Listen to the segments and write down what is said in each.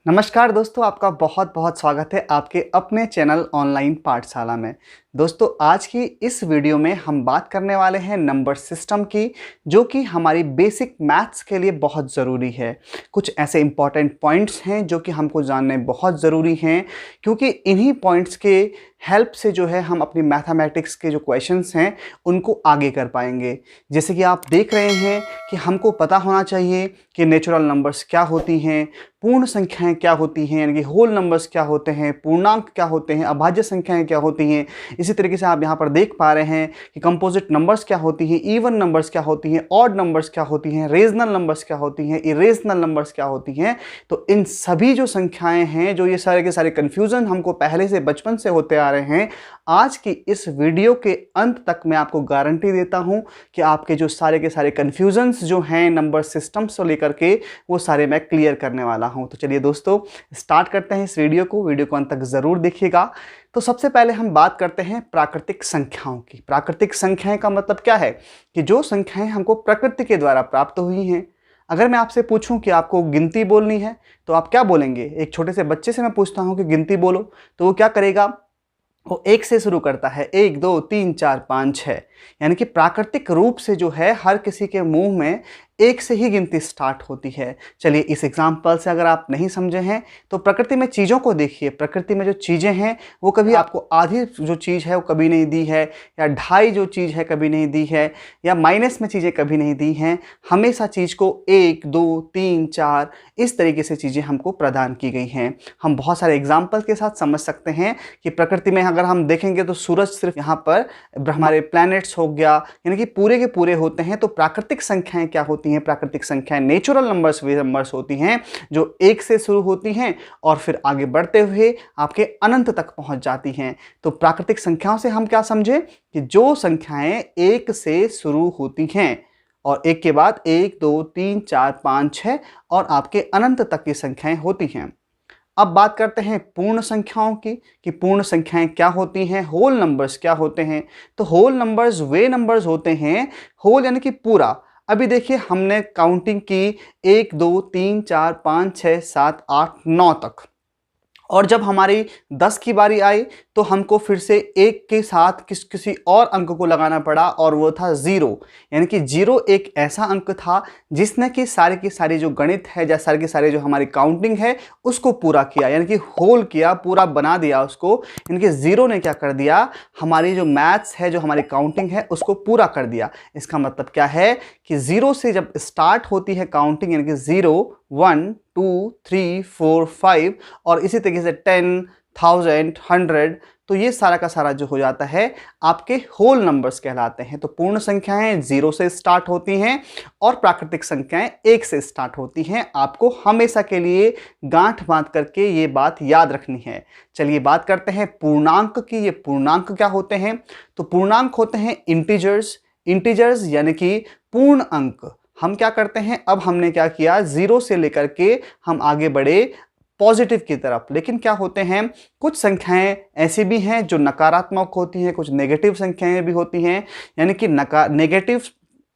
नमस्कार दोस्तों, आपका बहुत बहुत स्वागत है आपके अपने चैनल ऑनलाइन पाठशाला में। दोस्तों, आज की इस वीडियो में हम बात करने वाले हैं नंबर सिस्टम की, जो कि हमारी बेसिक मैथ्स के लिए बहुत ज़रूरी है। कुछ ऐसे इंपॉर्टेंट पॉइंट्स हैं जो कि हमको जानने बहुत ज़रूरी हैं, क्योंकि इन्हीं पॉइंट्स के हेल्प से जो है हम अपनी मैथमेटिक्स के जो क्वेश्चंस हैं उनको आगे कर पाएंगे। जैसे कि आप देख रहे हैं कि हमको पता होना चाहिए कि नेचुरल नंबर्स क्या होती हैं, पूर्ण संख्याएं क्या होती हैं, यानी कि होल नंबर्स क्या होते हैं, पूर्णांक क्या होते हैं, अभाज्य संख्याएं क्या होती हैं। इसी तरीके से आप यहाँ पर देख पा रहे हैं कि कंपोजिट नंबर्स क्या होती हैं, इवन नंबर्स क्या होती हैं, ऑड नंबर्स क्या होती हैं, रेजनल नंबर्स क्या होती हैं, इरेजनल नंबर्स क्या होती हैं। तो इन सभी जो संख्याएं हैं, जो ये सारे के सारे कन्फ्यूज़न हमको पहले से बचपन से होते आ रहे हैं, आज की इस वीडियो के अंत तक मैं आपको गारंटी देता हूं कि आपके जो सारे के सारे कन्फ्यूजन्स जो हैं नंबर सिस्टम्स को लेकर के, वो सारे मैं क्लियर करने वाला हूं। तो चलिए दोस्तों, स्टार्ट करते हैं इस वीडियो को अंत तक ज़रूर देखिएगा। तो सबसे पहले हम बात करते हैं प्राकृतिक संख्याओं की। प्राकृतिक संख्याएं का मतलब क्या है कि जो संख्याएं हमको प्रकृति के द्वारा प्राप्त हुई हैं। अगर मैं आपसे पूछूं कि आपको गिनती बोलनी है तो आप क्या बोलेंगे? एक छोटे से बच्चे से मैं पूछता हूं कि गिनती बोलो, तो वो क्या करेगा? वो एक से शुरू करता है, 1 2 3 4 5 6। यानी कि प्राकृतिक रूप से जो है हर किसी के मुंह में एक से ही गिनती स्टार्ट होती है। चलिए, इस एग्जाम्पल से अगर आप नहीं समझे हैं तो प्रकृति में चीज़ों को देखिए। प्रकृति में जो चीज़ें हैं वो कभी आपको आधी जो चीज़ है वो कभी नहीं दी है, या ढाई जो चीज़ है कभी नहीं दी है, या माइनस में चीज़ें कभी नहीं दी हैं। हमेशा चीज़ को 1 2 3 4 इस तरीके से चीज़ें हमको प्रदान की गई हैं। हम बहुत सारे एग्जाम्पल के साथ समझ सकते हैं कि प्रकृति में अगर हम देखेंगे तो सूरज सिर्फ यहाँ पर हमारे प्लैनेट्स हो गया, यानी कि पूरे के पूरे होते हैं। तो प्राकृतिक संख्याएं क्या होती हैं? प्राकृतिक संख्याएं नेचुरल नंबर्स वे नंबर्स होती हैं जो 1 से शुरू होती हैं और फिर आगे बढ़ते हुए आपके अनंत तक पहुंच जाती हैं। तो प्राकृतिक संख्याओं से हम क्या समझे कि जो संख्याएं 1 से शुरू होती हैं और एक के बाद 1 2 3 4 5 6 और आपके अनंत तक की संख्याएं होती हैं। अब बात करते हैं पूर्ण संख्याओं की कि पूर्ण संख्याएं क्या होती हैं, होल नंबर्स क्या होते हैं। तो होल नंबर्स वे नंबर्स होते हैं, होल यानी कि पूरा। अभी देखिए, हमने काउंटिंग की 1 2 3 4 5 6 7 8 9 तक, और जब हमारी 10 की बारी आई तो हमको फिर से एक के साथ किसी और अंक को लगाना पड़ा, और वो था 0। यानी कि 0 एक ऐसा अंक था जिसने कि सारे की सारी जो गणित है या सारे के सारे जो हमारी काउंटिंग है उसको पूरा किया, यानी कि होल किया, पूरा बना दिया उसको। यानी कि 0 ने क्या कर दिया, हमारी जो मैथ्स है, जो हमारी काउंटिंग है, उसको पूरा कर दिया। इसका मतलब क्या है कि 0 से जब स्टार्ट होती है काउंटिंग, यानी कि 0 1 2 3 4 5 और इसी तरीके से 10 1000 100, तो ये सारा का सारा जो हो जाता है आपके होल नंबर्स कहलाते हैं। तो पूर्ण संख्याएं 0 से स्टार्ट होती हैं और प्राकृतिक संख्याएं 1 से स्टार्ट होती हैं। आपको हमेशा के लिए गांठ बांध करके ये बात याद रखनी है। चलिए बात करते हैं पूर्णांक की। ये पूर्णांक क्या होते हैं? तो पूर्णांक होते हैं इंटीजर्स। इंटीजर्स यानी कि पूर्ण अंक। हम क्या करते हैं, अब हमने क्या किया, 0 से लेकर के हम आगे बढ़े पॉजिटिव की तरफ। लेकिन क्या होते हैं, कुछ संख्याएं ऐसी भी हैं जो नकारात्मक होती हैं, कुछ नेगेटिव संख्याएं भी होती हैं। यानी कि नेगेटिव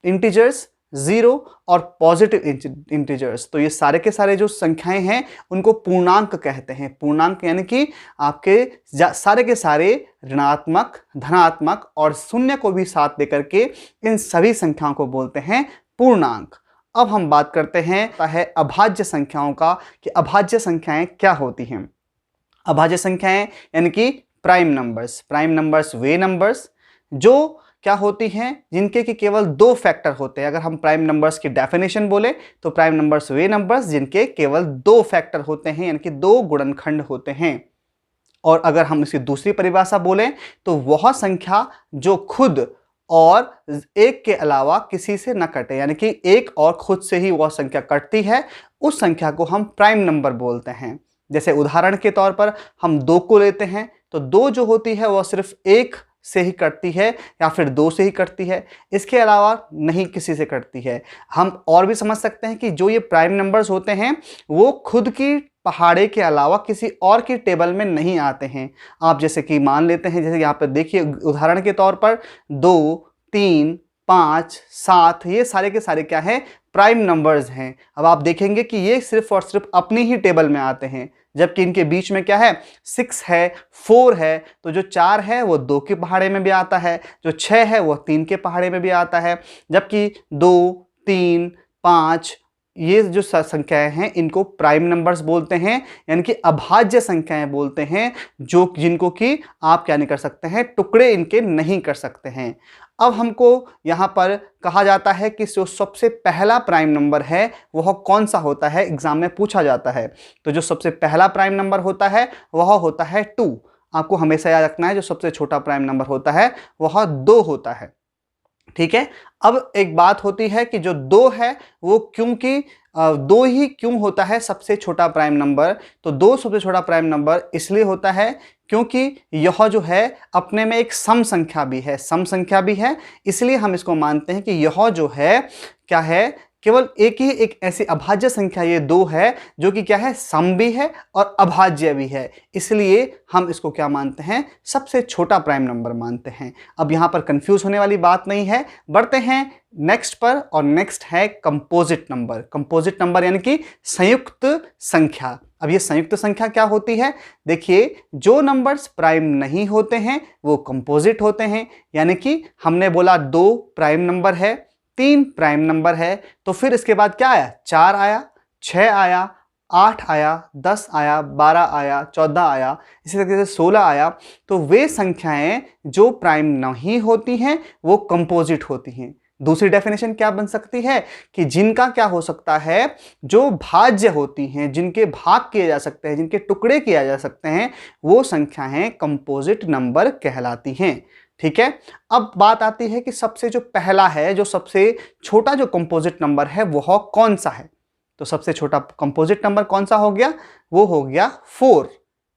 इंटीजर्स 0 और पॉजिटिव इंटीजर्स, तो ये सारे के सारे जो संख्याएं हैं उनको पूर्णांक कहते हैं। पूर्णांक यानी कि आपके सारे के सारे ऋणात्मक, धनात्मक और शून्य को भी साथ लेकर के इन सभी संख्याओं को बोलते हैं पूर्णांक। अब हम बात करते हैं अभाज्य संख्याओं का कि अभाज्य संख्याएं क्या होती हैं। अभाज्य संख्याएं यानी कि प्राइम नंबर्स। प्राइम नंबर्स वे नंबर्स जो क्या होती हैं, जिनके कि केवल 2 फैक्टर होते हैं। अगर हम प्राइम नंबर्स की डेफिनेशन बोले तो प्राइम नंबर्स वे नंबर्स जिनके केवल 2 फैक्टर होते हैं, यानी कि 2 गुणनखंड होते हैं। और अगर हम इसकी दूसरी परिभाषा बोलें तो वह संख्या जो खुद और एक के अलावा किसी से न कटे, यानी कि एक और खुद से ही वह संख्या कटती है, उस संख्या को हम प्राइम नंबर बोलते हैं। जैसे उदाहरण के तौर पर हम 2 को लेते हैं तो 2 जो होती है वह सिर्फ 1 से ही कटती है या फिर 2 से ही कटती है, इसके अलावा नहीं किसी से कटती है। हम और भी समझ सकते हैं कि जो ये प्राइम नंबर्स होते हैं वो खुद की पहाड़े के अलावा किसी और की टेबल में नहीं आते हैं। आप जैसे कि मान लेते हैं, जैसे यहाँ पर देखिए उदाहरण के तौर पर 2 3 5 7 ये सारे के सारे क्या है, प्राइम नंबर्स हैं। अब आप देखेंगे कि ये सिर्फ और सिर्फ अपनी ही टेबल में आते हैं, जबकि इनके बीच में क्या है, 6 है, 4 है। तो जो 4 है वो 2 के पहाड़े में भी आता है, जो 6 है वो 3 के पहाड़े में भी आता है, जबकि 2, 3, 5 ये जो संख्याएं हैं इनको प्राइम नंबर्स बोलते हैं, यानी कि अभाज्य संख्याएं बोलते हैं, जो जिनको कि आप क्या नहीं कर सकते हैं, टुकड़े इनके नहीं कर सकते हैं। अब हमको यहाँ पर कहा जाता है कि जो सबसे पहला प्राइम नंबर है वह कौन सा होता है, एग्जाम में पूछा जाता है। तो जो सबसे पहला प्राइम नंबर होता है वह होता है 2। आपको हमेशा याद रखना है जो सबसे छोटा प्राइम नंबर होता है वह 2 होता है। ठीक है। अब एक बात होती है कि जो 2 है वो क्योंकि 2 ही क्यों होता है सबसे छोटा प्राइम नंबर, तो 2 सबसे छोटा प्राइम नंबर इसलिए होता है क्योंकि यह जो है अपने में एक सम संख्या भी है, सम संख्या भी है, इसलिए हम इसको मानते हैं कि यह जो है क्या है, केवल एक ऐसी अभाज्य संख्या ये 2 है जो कि क्या है, सम भी है और अभाज्य भी है, इसलिए हम इसको क्या मानते हैं, सबसे छोटा प्राइम नंबर मानते हैं। अब यहाँ पर कंफ्यूज होने वाली बात नहीं है, बढ़ते हैं नेक्स्ट पर, और नेक्स्ट है कंपोजिट नंबर। कंपोजिट नंबर यानी कि संयुक्त संख्या। अब ये संयुक्त संख्या क्या होती है, देखिए जो नंबर्स प्राइम नहीं होते हैं वो कंपोजिट होते हैं, यानी कि हमने बोला 2 प्राइम नंबर है, 3 प्राइम नंबर है, तो फिर इसके बाद क्या आया, 4 आया, 6 आया, 8 आया, 10 आया, 12 आया, 14 आया, इसी तरीके से 16 आया। तो वे संख्याएं जो प्राइम नहीं होती हैं वो कंपोजिट होती हैं। दूसरी डेफिनेशन क्या बन सकती है कि जिनका क्या हो सकता है, जो भाज्य होती हैं, जिनके भाग किए जा सकते हैं, जिनके टुकड़े किए जा सकते हैं, वो संख्याएं कंपोजिट नंबर कहलाती हैं। ठीक है। अब बात आती है कि सबसे जो पहला है, जो सबसे छोटा जो कंपोजिट नंबर है वह कौन सा है। तो सबसे छोटा कंपोजिट नंबर कौन सा हो गया, वो हो गया 4।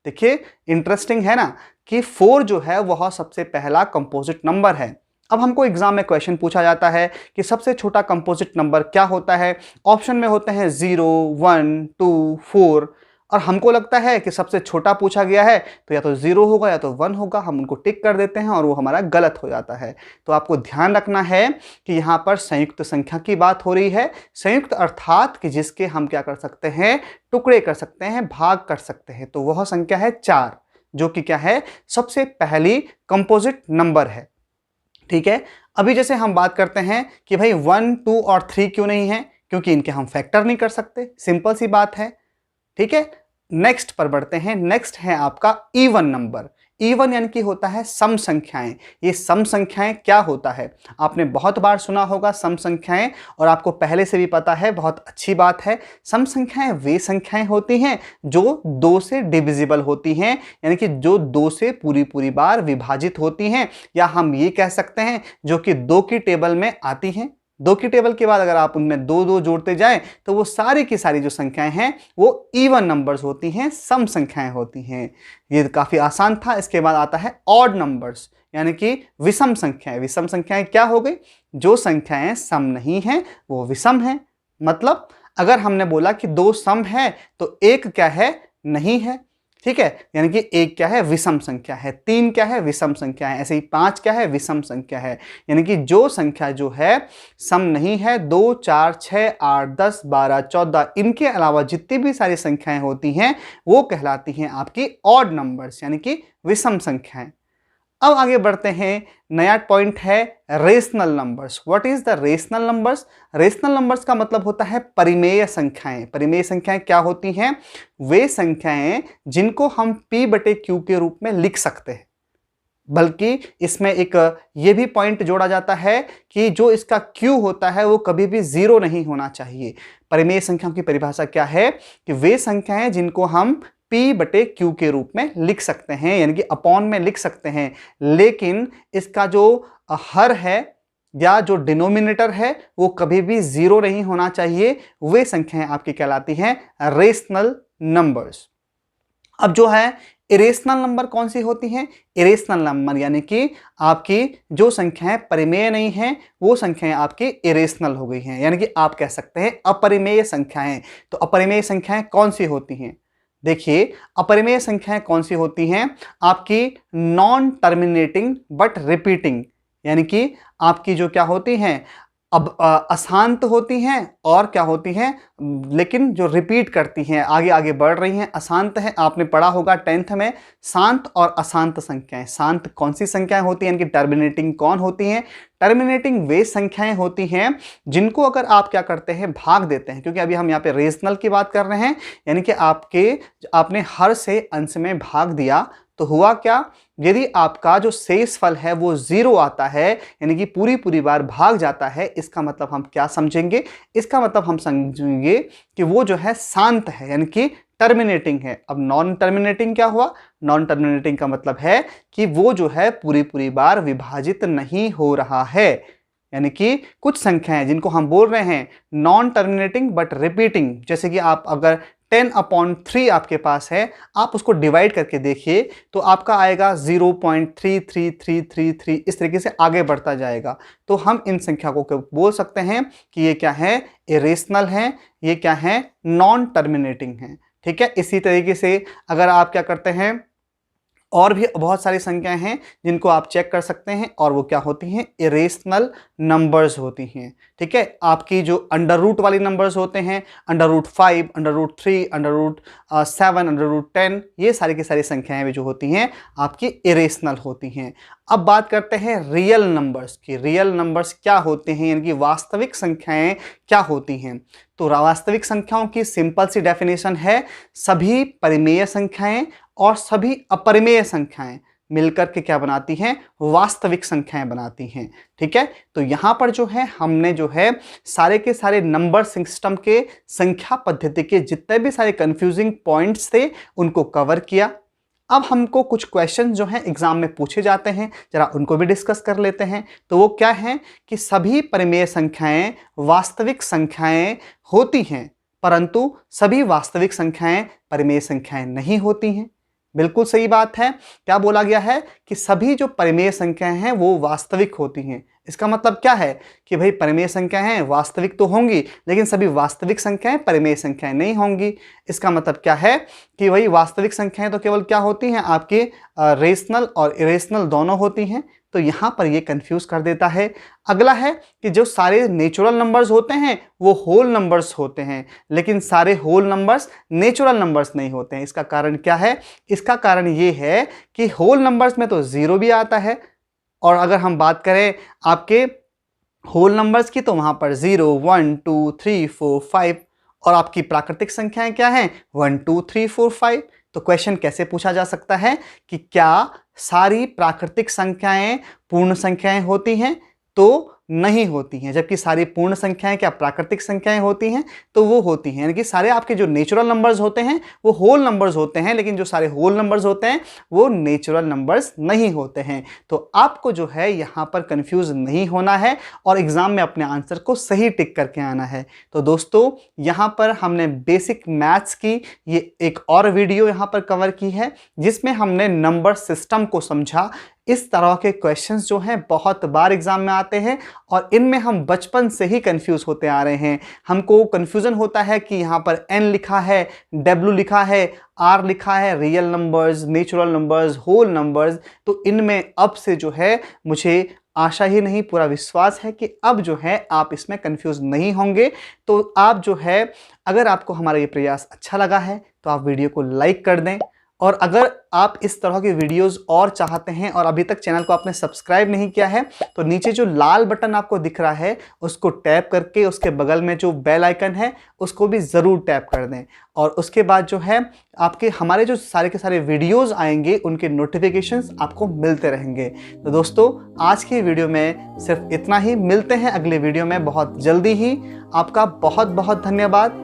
देखिए इंटरेस्टिंग है ना कि 4 जो है वह सबसे पहला कंपोजिट नंबर है। अब हमको एग्जाम में क्वेश्चन पूछा जाता है कि सबसे छोटा कंपोजिट नंबर क्या होता है, ऑप्शन में होते हैं 0, 1, 2, 4, और हमको लगता है कि सबसे छोटा पूछा गया है तो या तो 0 होगा या तो 1 होगा, हम उनको टिक कर देते हैं और वो हमारा गलत हो जाता है। तो आपको ध्यान रखना है कि यहाँ पर संयुक्त संख्या की बात हो रही है। संयुक्त अर्थात कि जिसके हम क्या कर सकते हैं, टुकड़े कर सकते हैं, भाग कर सकते हैं, तो वह संख्या है 4, जो कि क्या है, सबसे पहली कंपोजिट नंबर है। ठीक है। अभी जैसे हम बात करते हैं कि भाई 1, 2 और 3 क्यों नहीं है, क्योंकि इनके हम फैक्टर नहीं कर सकते, सिंपल सी बात है। ठीक है। नेक्स्ट पर बढ़ते हैं। नेक्स्ट है आपका इवन नंबर। इवन यानी कि होता है सम संख्याएं। ये सम संख्याएं क्या होता है, आपने बहुत बार सुना होगा सम संख्याएं, और आपको पहले से भी पता है, बहुत अच्छी बात है। सम संख्याएं वे संख्याएं होती हैं जो 2 से डिविजिबल होती हैं, यानी कि जो 2 से पूरी बार विभाजित होती हैं, या हम ये कह सकते हैं जो कि 2 की टेबल में आती हैं। 2 की टेबल के बाद अगर आप उनमें 2 जोड़ते जाएं तो वो सारी की सारी जो संख्याएं हैं वो इवन नंबर्स होती हैं, सम संख्याएं होती हैं। ये काफ़ी आसान था। इसके बाद आता है ऑड नंबर्स, यानी कि विषम संख्याएं। विषम संख्याएं क्या हो गई, जो संख्याएं सम नहीं हैं वो विषम हैं। मतलब अगर हमने बोला कि 2 सम है तो 1 क्या है, नहीं है। ठीक है, यानी कि 1 क्या है, विषम संख्या है। 3 क्या है, विषम संख्या है। ऐसे ही 5 क्या है, विषम संख्या है। यानी कि जो संख्या जो है सम नहीं है, 2, 4, 6, 8, 10, 12, 14, इनके अलावा जितनी भी सारी संख्याएं होती हैं वो कहलाती हैं आपकी ऑड नंबर्स, यानी कि विषम संख्याएं। अब आगे बढ़ते हैं। नया पॉइंट है rational numbers. What is the rational numbers. Rational numbers का मतलब होता है परिमेय संख्याएं। परिमेय संख्याएं क्या होती हैं, वे संख्याएं जिनको हम p/q के रूप में लिख सकते हैं। बल्कि इसमें एक ये भी पॉइंट जोड़ा जाता है कि जो इसका q होता है वो कभी भी 0 नहीं होना चाहिए। परिमेय संख्याओं की परिभाषा क्या है कि वे संख्याएं जिनको हम p/q के रूप में लिख सकते हैं, यानी कि अपॉन में लिख सकते हैं, लेकिन इसका जो हर है या जो डिनोमिनेटर है वो कभी भी 0 नहीं होना चाहिए। वे संख्याएं आपकी कहलाती हैं रेशनल नंबर्स। अब जो है इरेशनल नंबर कौन सी होती हैं, इरेशनल नंबर यानी कि आपकी जो संख्याएं परिमेय नहीं हैं वो संख्याएं आपकी इरेशनल हो गई हैं, यानी कि आप कह सकते हैं अपरिमेय संख्याएं। तो अपरिमेय संख्याएं कौन सी होती हैं, देखिए अपरिमेय संख्याएं कौन सी होती हैं, आपकी नॉन टर्मिनेटिंग बट रिपीटिंग, यानी कि आपकी जो क्या होती हैं, अब अशांत होती हैं और क्या होती हैं, लेकिन जो रिपीट करती हैं, आगे आगे बढ़ रही हैं, अशांत है। आपने पढ़ा होगा 10th में शांत और अशांत संख्याएं। शांत कौन सी संख्याएं होती हैं, इनकी टर्मिनेटिंग कौन होती हैं? टर्मिनेटिंग वे संख्याएं होती हैं जिनको अगर आप क्या करते हैं, भाग देते हैं, क्योंकि अभी हम यहाँ पे रेशनल की बात कर रहे हैं, यानी कि आपने हर से अंश में भाग दिया तो हुआ क्या, यदि आपका जो शेष फल है वो 0 आता है, यानी कि पूरी पूरी बार भाग जाता है, इसका मतलब हम क्या समझेंगे, इसका मतलब हम समझेंगे कि वो जो है शांत है, यानी कि टर्मिनेटिंग है। अब नॉन टर्मिनेटिंग क्या हुआ? नॉन टर्मिनेटिंग का मतलब है कि वो जो है पूरी पूरी बार विभाजित नहीं हो रहा है, यानी कि कुछ संख्याएं जिनको हम बोल रहे हैं नॉन टर्मिनेटिंग बट रिपीटिंग, जैसे कि आप अगर 10/3 आपके पास है, आप उसको डिवाइड करके देखिए तो आपका आएगा 0.33333, इस तरीके से आगे बढ़ता जाएगा। तो हम इन संख्या को बोल सकते हैं कि ये क्या है, इरेशनल है, ये क्या है, नॉन टर्मिनेटिंग है। ठीक है, इसी तरीके से अगर आप क्या करते हैं, और भी बहुत सारी संख्याएं हैं जिनको आप चेक कर सकते हैं, और वो क्या होती हैं, इरेशनल नंबर्स होती हैं। ठीक है, आपकी जो अंडर रूट वाली नंबर्स होते हैं, √5, √3, √7, √10, ये सारी की सारी संख्याएं भी जो होती हैं आपकी इरेशनल होती हैं। अब बात करते हैं रियल नंबर्स की। रियल नंबर्स क्या होते हैं, यानी कि वास्तविक संख्याएं क्या होती हैं? तो वास्तविक संख्याओं की सिंपल सी डेफिनेशन है, सभी परिमेय संख्याएं और सभी अपरिमेय संख्याएं मिलकर के क्या बनाती हैं, वास्तविक संख्याएं बनाती हैं। ठीक है, तो यहां पर जो है हमने जो है सारे के सारे नंबर सिस्टम के संख्या पद्धति के जितने भी सारे कंफ्यूजिंग पॉइंट्स थे उनको कवर किया। अब हमको कुछ क्वेश्चन जो हैं एग्जाम में पूछे जाते हैं, जरा उनको भी डिस्कस कर लेते हैं। तो वो क्या है कि सभी परिमेय संख्याएं वास्तविक संख्याएं होती हैं, परंतु सभी वास्तविक संख्याएं परिमेय संख्याएं नहीं होती हैं। बिल्कुल सही बात है। क्या बोला गया है कि सभी जो परिमेय संख्याएं हैं वो वास्तविक होती हैं। इसका मतलब क्या है कि भाई परिमेय संख्याएं हैं, वास्तविक तो होंगी, लेकिन सभी वास्तविक संख्याएं परिमेय संख्याएं नहीं होंगी। इसका मतलब क्या है कि भाई वास्तविक संख्याएं तो केवल क्या होती हैं, आपकी रेशनल और इरेशनल दोनों होती हैं। तो यहाँ पर ये कंफ्यूज कर देता है। अगला है कि जो सारे नेचुरल नंबर्स होते हैं वो होल नंबर्स होते हैं, लेकिन सारे होल नंबर्स नेचुरल नंबर्स नहीं होते हैं। इसका कारण क्या है? इसका कारण ये है कि होल नंबर्स में तो 0 भी आता है, और अगर हम बात करें आपके होल नंबर्स की तो वहां पर 0, 1, 2, 3, 4, 5, और आपकी प्राकृतिक संख्याएं क्या हैं, 1, 2, 3, 4, 5। तो क्वेश्चन कैसे पूछा जा सकता है कि क्या सारी प्राकृतिक संख्याएं पूर्ण संख्याएं होती हैं? तो नहीं होती हैं। जबकि सारी पूर्ण संख्याएं क्या प्राकृतिक संख्याएं होती हैं? तो वो होती हैं। यानी कि सारे आपके जो नेचुरल नंबर्स होते हैं वो होल नंबर्स होते हैं, लेकिन जो सारे होल नंबर्स होते हैं वो नेचुरल नंबर्स नहीं होते हैं। तो आपको जो है यहाँ पर कंफ्यूज नहीं होना है और एग्जाम में अपने आंसर को सही टिक करके आना है। तो दोस्तों यहाँ पर हमने बेसिक मैथ्स की ये एक और वीडियो यहाँ पर कवर की है, जिसमें हमने नंबर सिस्टम को समझा। इस तरह के क्वेश्चंस जो हैं बहुत बार एग्जाम में आते हैं और इनमें हम बचपन से ही कंफ्यूज होते आ रहे हैं। हमको कंफ्यूजन होता है कि यहाँ पर n लिखा है, w लिखा है, r लिखा है, real numbers, natural numbers, whole numbers. तो इनमें अब से जो है मुझे आशा ही नहीं पूरा विश्वास है कि अब जो है आप इसमें कंफ्यूज नहीं होंगे। तो आप जो है अगर आपको हमारा ये प्रयास अच्छा लगा है तो आप वीडियो को लाइक कर दें, और अगर आप इस तरह की वीडियोस और चाहते हैं और अभी तक चैनल को आपने सब्सक्राइब नहीं किया है तो नीचे जो लाल बटन आपको दिख रहा है उसको टैप करके उसके बगल में जो बेल आइकन है उसको भी ज़रूर टैप कर दें। और उसके बाद जो है आपके हमारे जो सारे के सारे वीडियोस आएंगे उनके नोटिफिकेशंस आपको मिलते रहेंगे। तो दोस्तों आज की वीडियो में सिर्फ इतना ही। मिलते हैं अगले वीडियो में बहुत जल्दी ही। आपका बहुत बहुत धन्यवाद।